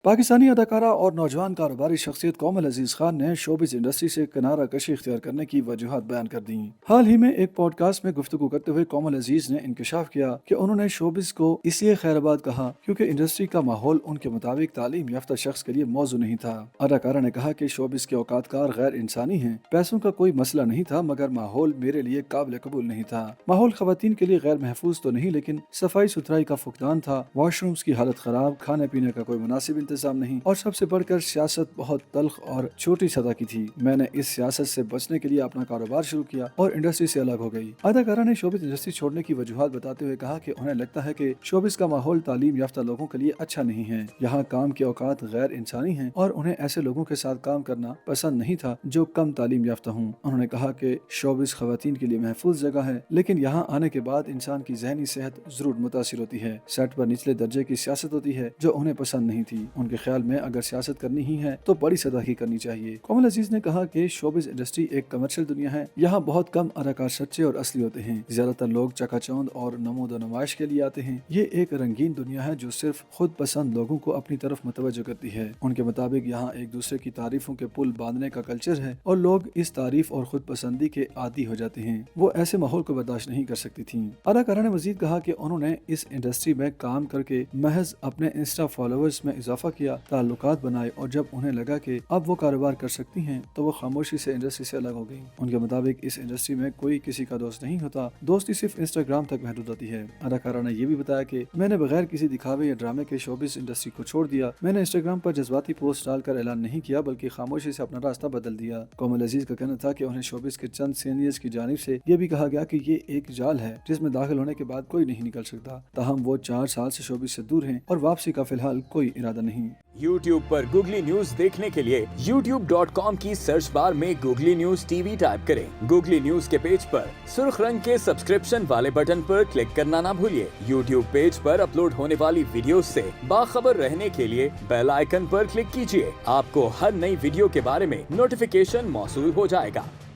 पाकिस्तानी अदाकारा और नौजवान कारोबारी शख्सियत कोमल अजीज खान ने शोबिज़ इंडस्ट्री से किनारा कशी इख्तियार करने की वजूहत बयान कर दी। हाल ही में एक पॉडकास्ट में गुफ्तगू करते हुए कोमल अजीज ने इंकशाफ किया कि उन्होंने शोबिज़ को इसलिए खैराबाद कहा क्योंकि इंडस्ट्री का माहौल उनके मुताबिक तालीम याफ्ता शख्स के लिए मौजू नहीं था। अदाकारा ने कहा कि शोबिज़ के औकातकार गैर इंसानी हैं, पैसों का कोई मसला नहीं था, मगर माहौल मेरे लिए काबिल कबूल नहीं था। माहौल खवातीन के लिए गैर महफूज तो नहीं, लेकिन सफाई सुथराई का फुकदान था, वॉशरूम्स की हालत खराब, खाने पीने का कोई मुनासिब इंतजाम नहीं, और सबसे बढ़कर सियासत बहुत तल्ख और छोटी सतह की थी। मैंने इस सियासत से बचने के लिए अपना कारोबार शुरू किया और इंडस्ट्री से अलग हो गई। अदाकारा ने शोबिज़ इंडस्ट्री छोड़ने की वजूहत बताते हुए कहा कि उन्हें लगता है कि शोबिज़ का माहौल तालीम याफ्ता लोगों के लिए अच्छा नहीं है। यहाँ काम के औकात गैर इंसानी हैं और उन्हें ऐसे लोगों के साथ काम करना पसंद नहीं था जो कम तालीम याफ्ता हूँ। उन्होंने कहा कि शोबिज़ खवातीन के लिए महफूज जगह है, लेकिन यहाँ आने के बाद इंसान की जहनी सेहत जरूर मुतासिर होती है। सेट पर निचले दर्जे की सियासत होती है जो उन्हें पसंद नहीं थी। उनके ख्याल में अगर सियासत करनी ही है तो बड़ी सतह की करनी चाहिए। कोमल अजीज ने कहा कि शोबिज़ इंडस्ट्री एक कमर्शियल दुनिया है, यहाँ बहुत कम अदाकार सच्चे और असली होते हैं। ज्यादातर लोग चकाचौंध और नमूद नुमाइश के लिए आते हैं। ये एक रंगीन दुनिया है जो सिर्फ खुद पसंद लोगों को अपनी तरफ मुतवज्जो करती है। उनके मुताबिक यहाँ एक दूसरे की तारीफों के पुल बांधने का कल्चर है और लोग इस तारीफ और खुद पसंदी के आदी हो जाते हैं। वो ऐसे माहौल को बर्दाश्त नहीं कर सकती थी। अदाकारा ने मजीद कहा कि उन्होंने इस इंडस्ट्री में काम करके महज अपने इंस्टा फॉलोअर्स में इजाफा किया, ताल्लुकात बनाए, और जब उन्हें लगा कि अब वो कारोबार कर सकती हैं तो वो खामोशी से इंडस्ट्री से अलग हो गई। उनके मुताबिक इस इंडस्ट्री में कोई किसी का दोस्त नहीं होता, दोस्ती सिर्फ इंस्टाग्राम तक महदूद होती है। अदाकारा ने यह भी बताया कि मैंने बगैर किसी दिखावे या ड्रामे के शोबिज़ इंडस्ट्री को छोड़ दिया। मैंने इंस्टाग्राम पर जज्बाती पोस्ट डालकर ऐलान नहीं किया, बल्कि खामोशी से अपना रास्ता बदल दिया। कोमल अजीज का कहना था कि उन्हें शोबिज़ के चंद सीनियर्स की जानिब से यह भी कहा गया कि ये एक जाल है जिसमें दाखिल होने के बाद कोई नहीं निकल सकता। ताहम वो 4 साल से शोबिज़ से दूर हैं और वापसी का फिलहाल कोई इरादा नहीं। YouTube पर गूगली न्यूज देखने के लिए youtube.com की सर्च बार में गूगली न्यूज टीवी टाइप करें। गूगली न्यूज के पेज पर सुर्ख रंग के सब्सक्रिप्शन वाले बटन पर क्लिक करना ना भूलिए। YouTube पेज पर अपलोड होने वाली वीडियोस से बाखबर रहने के लिए बेल आइकन पर क्लिक कीजिए। आपको हर नई वीडियो के बारे में नोटिफिकेशन मौसूल हो जाएगा।